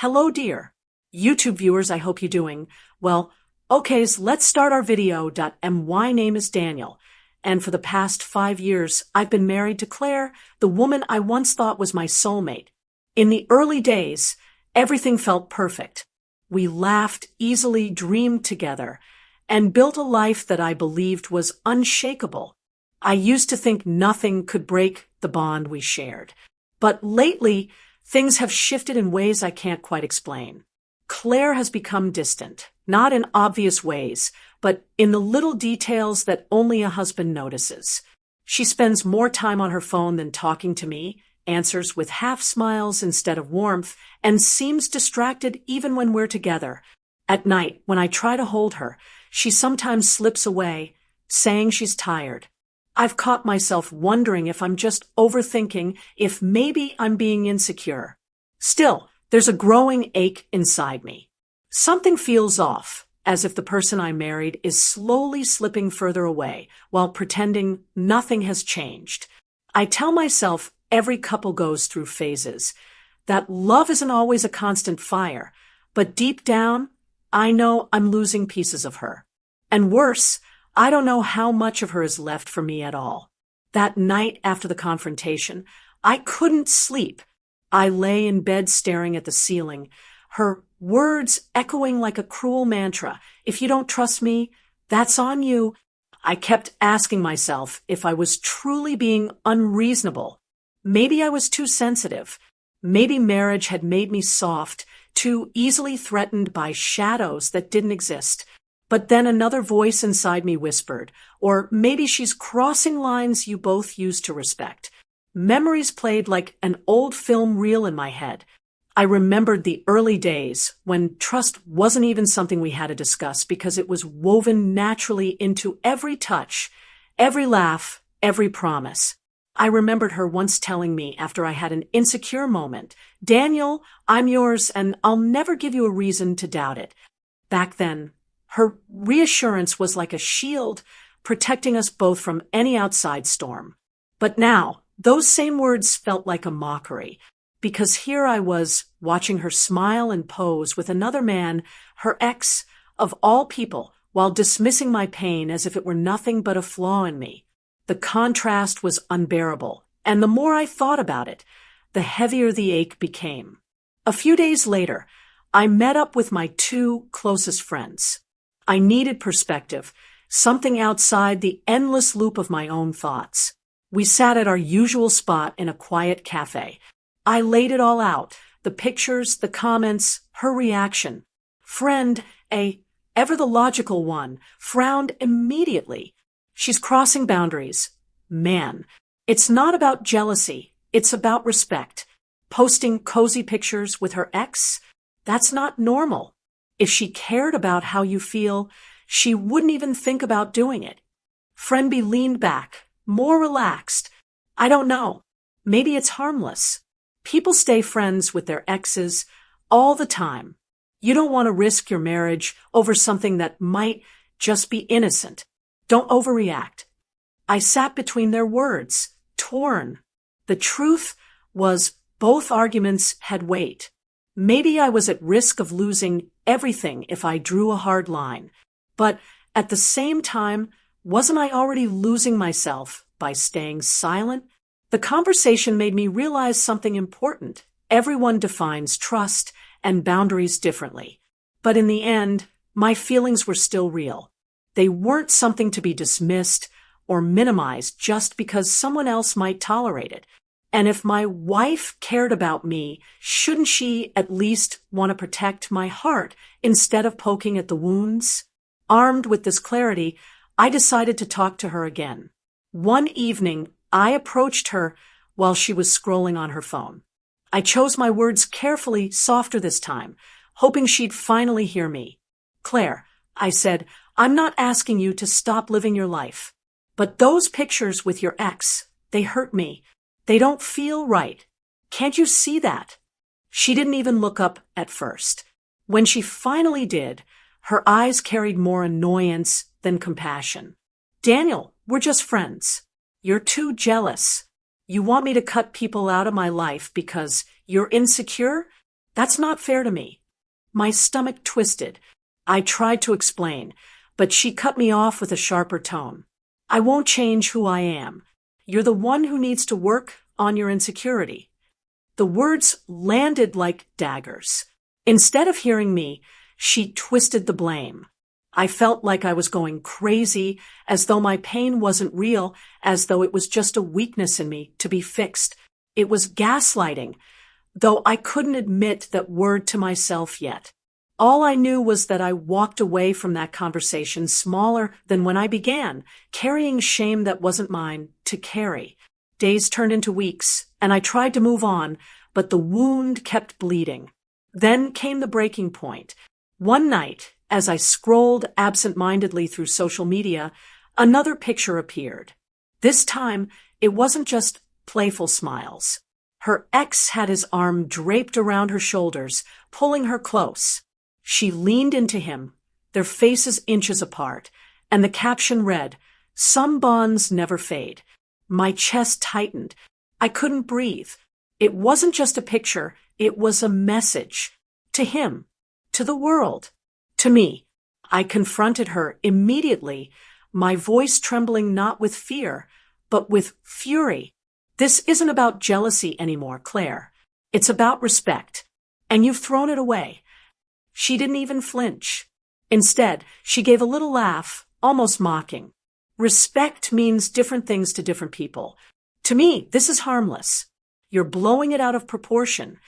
Hello, dear YouTube viewers. I hope you're doing well. Okay, so let's start our video. My name is Daniel, and for the past 5 years, I've been married to Claire, the woman I once thought was my soulmate. In the early days, everything felt perfect. We laughed easily, dreamed together, and built a life that I believed was unshakable. I used to think nothing could break the bond we shared. But lately, things have shifted in ways I can't quite explain. Claire has become distant, not in obvious ways, but in the little details that only a husband notices. She spends more time on her phone than talking to me, answers with half smiles instead of warmth, and seems distracted even when we're together. At night, when I try to hold her, she sometimes slips away, saying she's tired. I've caught myself wondering if I'm just overthinking, if maybe I'm being insecure. Still, there's a growing ache inside me. Something feels off, as if the person I married is slowly slipping further away while pretending nothing has changed. I tell myself every couple goes through phases, that love isn't always a constant fire, but deep down, I know I'm losing pieces of her. And worse, I don't know how much of her is left for me at all. That night after the confrontation, I couldn't sleep. I lay in bed staring at the ceiling, her words echoing like a cruel mantra. If you don't trust me, that's on you. I kept asking myself if I was truly being unreasonable. Maybe I was too sensitive. Maybe marriage had made me soft, too easily threatened by shadows that didn't exist. But then another voice inside me whispered, or maybe she's crossing lines you both used to respect. Memories played like an old film reel in my head. I remembered the early days when trust wasn't even something we had to discuss because it was woven naturally into every touch, every laugh, every promise. I remembered her once telling me after I had an insecure moment, "Daniel, I'm yours and I'll never give you a reason to doubt it." Back then, her reassurance was like a shield, protecting us both from any outside storm. But now, those same words felt like a mockery, because here I was, watching her smile and pose with another man, her ex, of all people, while dismissing my pain as if it were nothing but a flaw in me. The contrast was unbearable, and the more I thought about it, the heavier the ache became. A few days later, I met up with my 2 closest friends. I needed perspective, something outside the endless loop of my own thoughts. We sat at our usual spot in a quiet cafe. I laid it all out, the pictures, the comments, her reaction. Friend, ever the logical one, frowned immediately. She's crossing boundaries. Man, it's not about jealousy, it's about respect. Posting cozy pictures with her ex? That's not normal. If she cared about how you feel, she wouldn't even think about doing it. Friend B leaned back, more relaxed. I don't know. Maybe it's harmless. People stay friends with their exes all the time. You don't want to risk your marriage over something that might just be innocent. Don't overreact. I sat between their words, torn. The truth was both arguments had weight. Maybe I was at risk of losing everything if I drew a hard line. But at the same time, wasn't I already losing myself by staying silent? The conversation made me realize something important. Everyone defines trust and boundaries differently. But in the end, my feelings were still real. They weren't something to be dismissed or minimized just because someone else might tolerate it. And if my wife cared about me, shouldn't she at least want to protect my heart instead of poking at the wounds? Armed with this clarity, I decided to talk to her again. One evening, I approached her while she was scrolling on her phone. I chose my words carefully, softer this time, hoping she'd finally hear me. "Claire," I said, "I'm not asking you to stop living your life. But those pictures with your ex, they hurt me. They don't feel right. Can't you see that?" She didn't even look up at first. When she finally did, her eyes carried more annoyance than compassion. "Daniel, we're just friends. You're too jealous. You want me to cut people out of my life because you're insecure? That's not fair to me. My stomach twisted. I tried to explain, but she cut me off with a sharper tone. I won't change who I am. You're the one who needs to work on your insecurity. The words landed like daggers. Instead of hearing me, she twisted the blame. I felt like I was going crazy, as though my pain wasn't real, as though it was just a weakness in me to be fixed. It was gaslighting, though I couldn't admit that word to myself yet. All I knew was that I walked away from that conversation smaller than when I began, carrying shame that wasn't mine to carry. Days turned into weeks, and I tried to move on, but the wound kept bleeding. Then came the breaking point. One night, as I scrolled absent-mindedly through social media, another picture appeared. This time, it wasn't just playful smiles. Her ex had his arm draped around her shoulders, pulling her close. She leaned into him, their faces inches apart, and the caption read, "Some bonds never fade." My chest tightened. I couldn't breathe. It wasn't just a picture, it was a message. To him, to the world, to me. I confronted her immediately, my voice trembling not with fear, but with fury. "This isn't about jealousy anymore, Claire. It's about respect. And you've thrown it away." She didn't even flinch. Instead, she gave a little laugh, almost mocking. Respect means different things to different people. To me, this is harmless. You're blowing it out of proportion.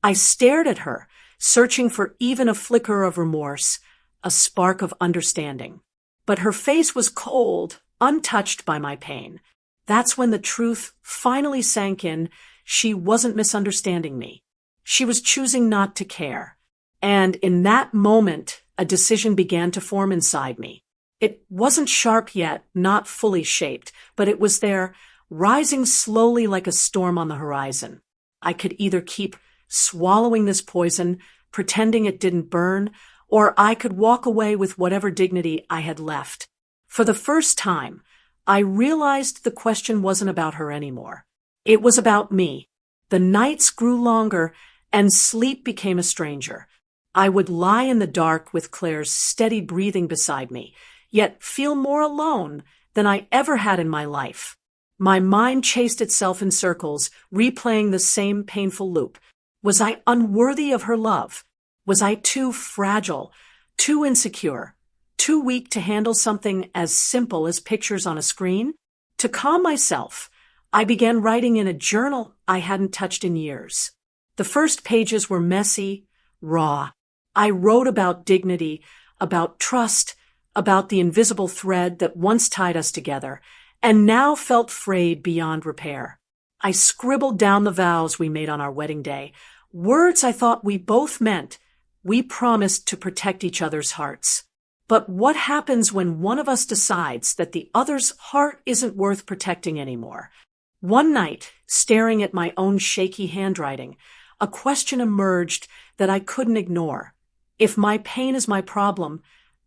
I stared at her, searching for even a flicker of remorse, a spark of understanding. But her face was cold, untouched by my pain. That's when the truth finally sank in. She wasn't misunderstanding me. She was choosing not to care. And in that moment, a decision began to form inside me. It wasn't sharp yet, not fully shaped, but it was there, rising slowly like a storm on the horizon. I could either keep swallowing this poison, pretending it didn't burn, or I could walk away with whatever dignity I had left. For the first time, I realized the question wasn't about her anymore. It was about me. The nights grew longer, and sleep became a stranger. I would lie in the dark with Claire's steady breathing beside me, yet feel more alone than I ever had in my life. My mind chased itself in circles, replaying the same painful loop. Was I unworthy of her love? Was I too fragile, too insecure, too weak to handle something as simple as pictures on a screen? To calm myself, I began writing in a journal I hadn't touched in years. The first pages were messy, raw. I wrote about dignity, about trust, about the invisible thread that once tied us together, and now felt frayed beyond repair. I scribbled down the vows we made on our wedding day, words I thought we both meant. We promised to protect each other's hearts. But what happens when one of us decides that the other's heart isn't worth protecting anymore? One night, staring at my own shaky handwriting, a question emerged that I couldn't ignore. If my pain is my problem,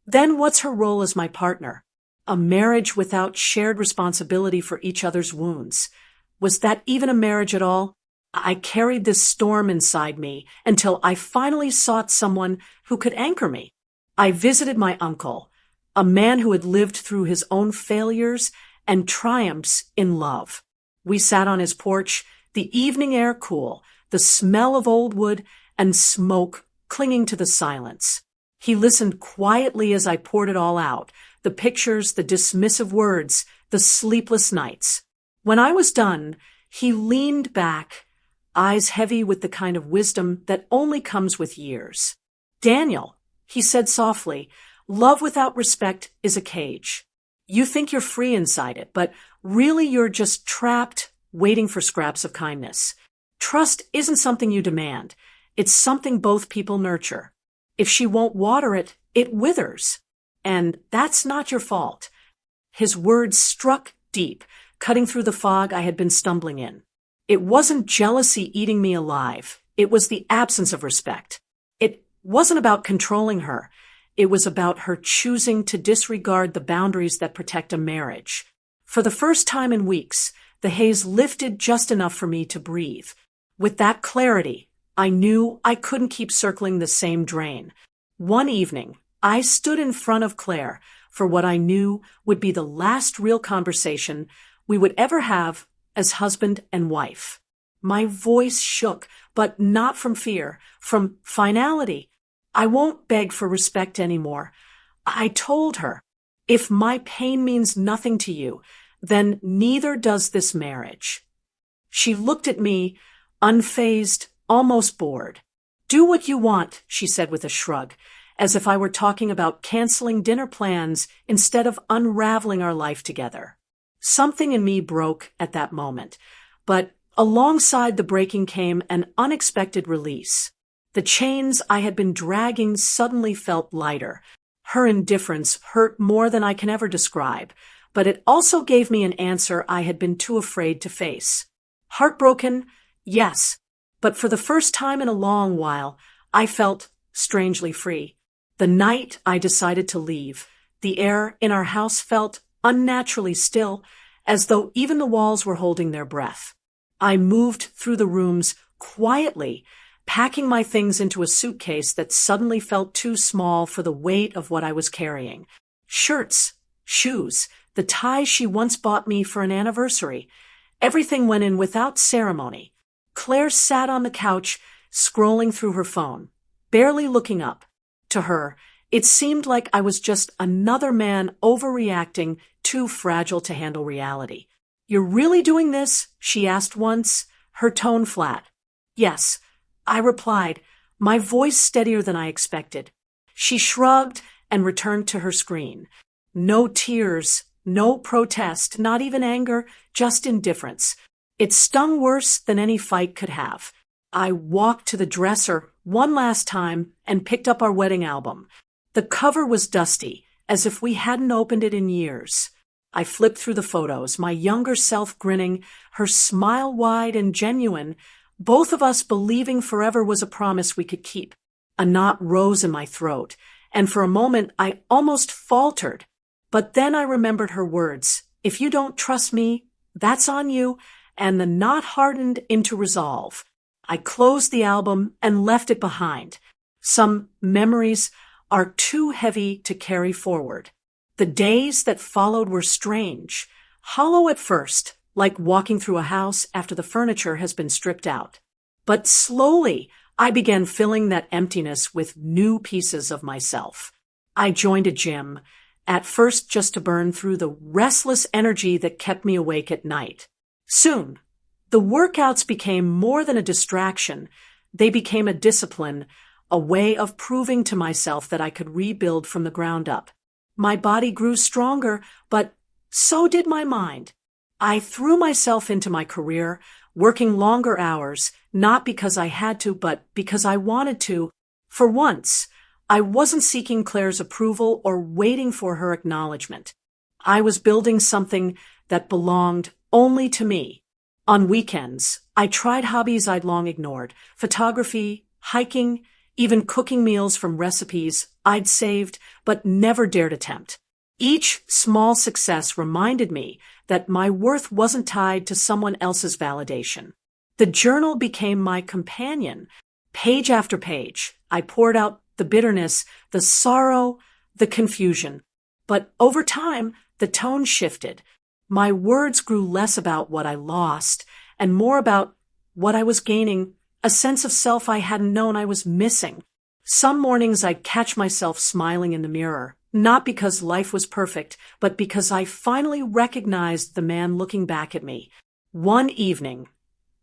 then what's her role as my partner? A marriage without shared responsibility for each other's wounds. Was that even a marriage at all? I carried this storm inside me until I finally sought someone who could anchor me. I visited my uncle, a man who had lived through his own failures and triumphs in love. We sat on his porch, the evening air cool, the smell of old wood and smoke clinging to the silence. He listened quietly as I poured it all out, the pictures, the dismissive words, the sleepless nights. When I was done, he leaned back, eyes heavy with the kind of wisdom that only comes with years. "Daniel," he said softly, "love without respect is a cage. You think you're free inside it, but really you're just trapped, waiting for scraps of kindness. Trust isn't something you demand. It's something both people nurture. If she won't water it, it withers. And that's not your fault." His words struck deep, cutting through the fog I had been stumbling in. It wasn't jealousy eating me alive. It was the absence of respect. It wasn't about controlling her. It was about her choosing to disregard the boundaries that protect a marriage. For the first time in weeks, the haze lifted just enough for me to breathe. With that clarity, I knew I couldn't keep circling the same drain. One evening, I stood in front of Claire for what I knew would be the last real conversation we would ever have as husband and wife. My voice shook, but not from fear, from finality. I won't beg for respect anymore. I told her, if my pain means nothing to you, then neither does this marriage. She looked at me, unfazed, almost bored. Do what you want, she said with a shrug, as if I were talking about canceling dinner plans instead of unraveling our life together. Something in me broke at that moment, but alongside the breaking came an unexpected release. The chains I had been dragging suddenly felt lighter. Her indifference hurt more than I can ever describe, but it also gave me an answer I had been too afraid to face. Heartbroken? Yes. But for the first time in a long while, I felt strangely free. The night I decided to leave, the air in our house felt unnaturally still, as though even the walls were holding their breath. I moved through the rooms quietly, packing my things into a suitcase that suddenly felt too small for the weight of what I was carrying. Shirts, shoes, the ties she once bought me for an anniversary. Everything went in without ceremony. Claire sat on the couch, scrolling through her phone, barely looking up. To her, it seemed like I was just another man overreacting, too fragile to handle reality. "You're really doing this?" she asked once, her tone flat. "Yes," I replied, my voice steadier than I expected. She shrugged and returned to her screen. No tears, no protest, not even anger, just indifference. It stung worse than any fight could have. I walked to the dresser one last time and picked up our wedding album. The cover was dusty, as if we hadn't opened it in years. I flipped through the photos, my younger self grinning, her smile wide and genuine, both of us believing forever was a promise we could keep. A knot rose in my throat, and for a moment I almost faltered. But then I remembered her words, "If you don't trust me, that's on you," and the knot hardened into resolve. I closed the album and left it behind. Some memories are too heavy to carry forward. The days that followed were strange, hollow at first, like walking through a house after the furniture has been stripped out. But slowly, I began filling that emptiness with new pieces of myself. I joined a gym, at first just to burn through the restless energy that kept me awake at night. Soon, the workouts became more than a distraction. They became a discipline, a way of proving to myself that I could rebuild from the ground up. My body grew stronger, but so did my mind. I threw myself into my career, working longer hours, not because I had to, but because I wanted to. For once, I wasn't seeking Claire's approval or waiting for her acknowledgement. I was building something that belonged only to me. On weekends, I tried hobbies I'd long ignored: photography, hiking, even cooking meals from recipes I'd saved but never dared attempt. Each small success reminded me that my worth wasn't tied to someone else's validation. The journal became my companion. Page after page, I poured out the bitterness, the sorrow, the confusion. But over time, the tone shifted. My words grew less about what I lost and more about what I was gaining, a sense of self I hadn't known I was missing. Some mornings I'd catch myself smiling in the mirror, not because life was perfect, but because I finally recognized the man looking back at me. One evening,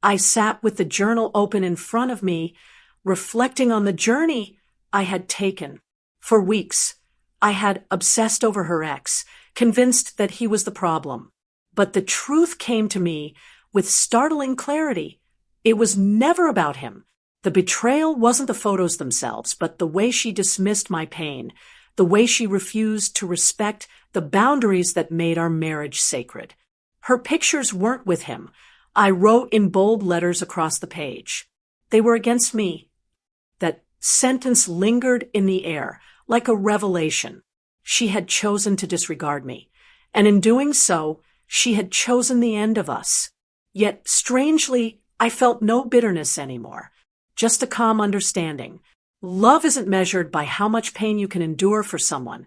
I sat with the journal open in front of me, reflecting on the journey I had taken. For weeks, I had obsessed over her ex, convinced that he was the problem. But the truth came to me with startling clarity. It was never about him. The betrayal wasn't the photos themselves, but the way she dismissed my pain, the way she refused to respect the boundaries that made our marriage sacred. Her pictures weren't with him. I wrote in bold letters across the page. They were against me. That sentence lingered in the air, like a revelation. She had chosen to disregard me, and in doing so, she had chosen the end of us. Yet, strangely, I felt no bitterness anymore. just a calm understanding. Love isn't measured by how much pain you can endure for someone.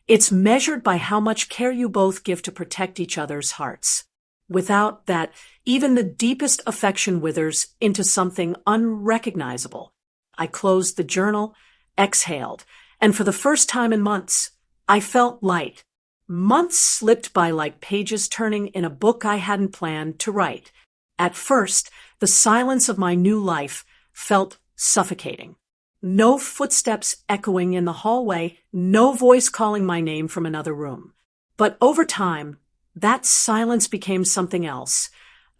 It's measured by how much care you both give to protect each other's hearts. Without that, even the deepest affection withers into something unrecognizable. I closed the journal, exhaled, and for the first time in months, I felt light. Months slipped by like pages turning in a book I hadn't planned to write. At first, the silence of my new life felt suffocating. No footsteps echoing in the hallway, no voice calling my name from another room. But over time, that silence became something else,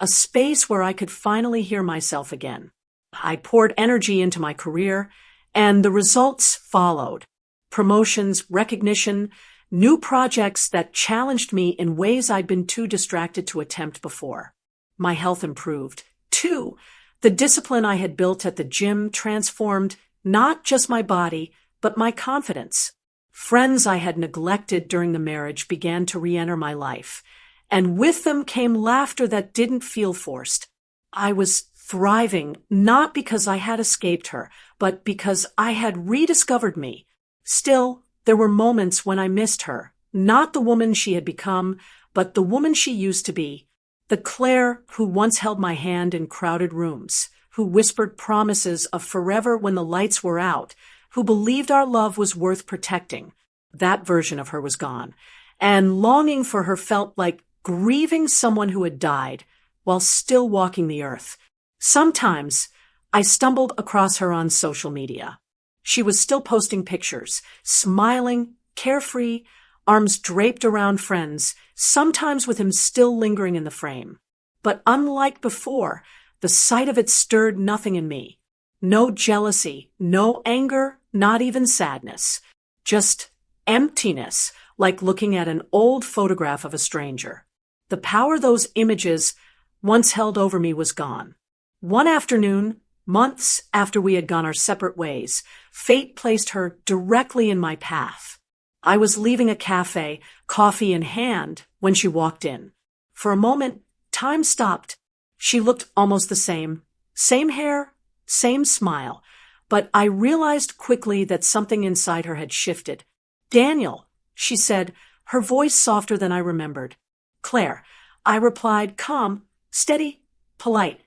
a space where I could finally hear myself again. I poured energy into my career, and the results followed. Promotions, recognition, new projects that challenged me in ways I'd been too distracted to attempt before. My health improved. Too, the discipline I had built at the gym transformed not just my body, but my confidence. Friends I had neglected during the marriage began to re-enter my life, and with them came laughter that didn't feel forced. I was thriving, not because I had escaped her, but because I had rediscovered me. Still, there were moments when I missed her, not the woman she had become, but the woman she used to be. The Claire who once held my hand in crowded rooms, who whispered promises of forever when the lights were out, who believed our love was worth protecting. That version of her was gone, and longing for her felt like grieving someone who had died while still walking the earth. Sometimes I stumbled across her on social media. She was still posting pictures, smiling, carefree, arms draped around friends, sometimes with him still lingering in the frame. But unlike before, the sight of it stirred nothing in me. No jealousy, no anger, not even sadness. Just emptiness, like looking at an old photograph of a stranger. The power those images once held over me was gone. One afternoon, months after we had gone our separate ways, fate placed her directly in my path. I was leaving a cafe, coffee in hand, when she walked in. For a moment, time stopped. She looked almost the same. Same hair, same smile. But I realized quickly that something inside her had shifted. "Daniel," she said, her voice softer than I remembered. "Claire," I replied, calm, steady, polite.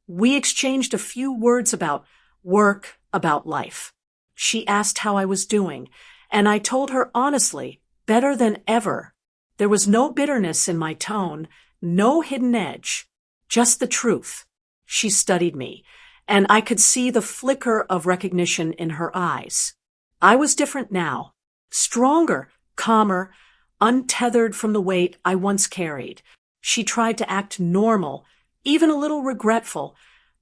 We exchanged a few words about work, about life. She asked how I was doing, and I told her honestly, better than ever. There was no bitterness in my tone, no hidden edge, just the truth. She studied me, and I could see the flicker of recognition in her eyes. I was different now, stronger, calmer, untethered from the weight I once carried. She tried to act normal, even a little regretful,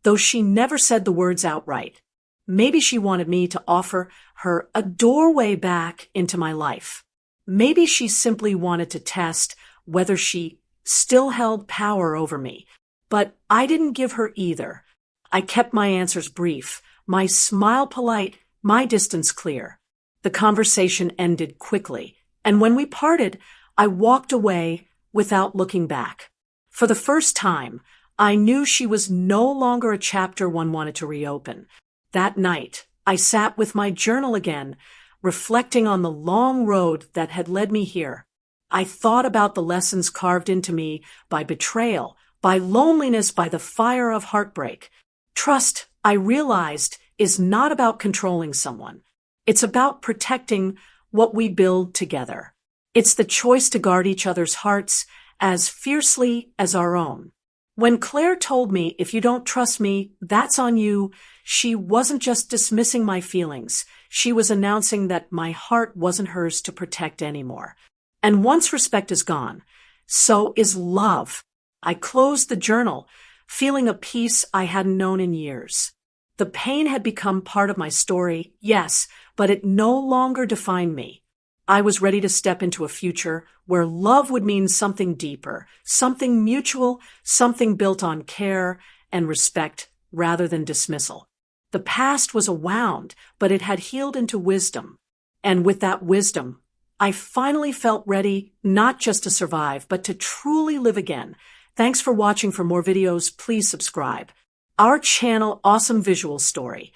though she never said the words outright. Maybe she wanted me to offer her a doorway back into my life. Maybe she simply wanted to test whether she still held power over me. But I didn't give her either. I kept my answers brief, my smile polite, my distance clear. The conversation ended quickly, and when we parted, I walked away without looking back. For the first time, I knew she was no longer a chapter one wanted to reopen. That night, I sat with my journal again, reflecting on the long road that had led me here. I thought about the lessons carved into me by betrayal, by loneliness, by the fire of heartbreak. Trust, I realized, is not about controlling someone. It's about protecting what we build together. It's the choice to guard each other's hearts as fiercely as our own. When Claire told me, "If you don't trust me, that's on you," she wasn't just dismissing my feelings. She was announcing that my heart wasn't hers to protect anymore. And once respect is gone, so is love. I closed the journal, feeling a peace I hadn't known in years. The pain had become part of my story, yes, but it no longer defined me. I was ready to step into a future where love would mean something deeper, something mutual, something built on care and respect rather than dismissal. The past was a wound, but it had healed into wisdom. And with that wisdom, I finally felt ready not just to survive, but to truly live again. Thanks for watching. For more videos, please subscribe. our channel awesome visual story.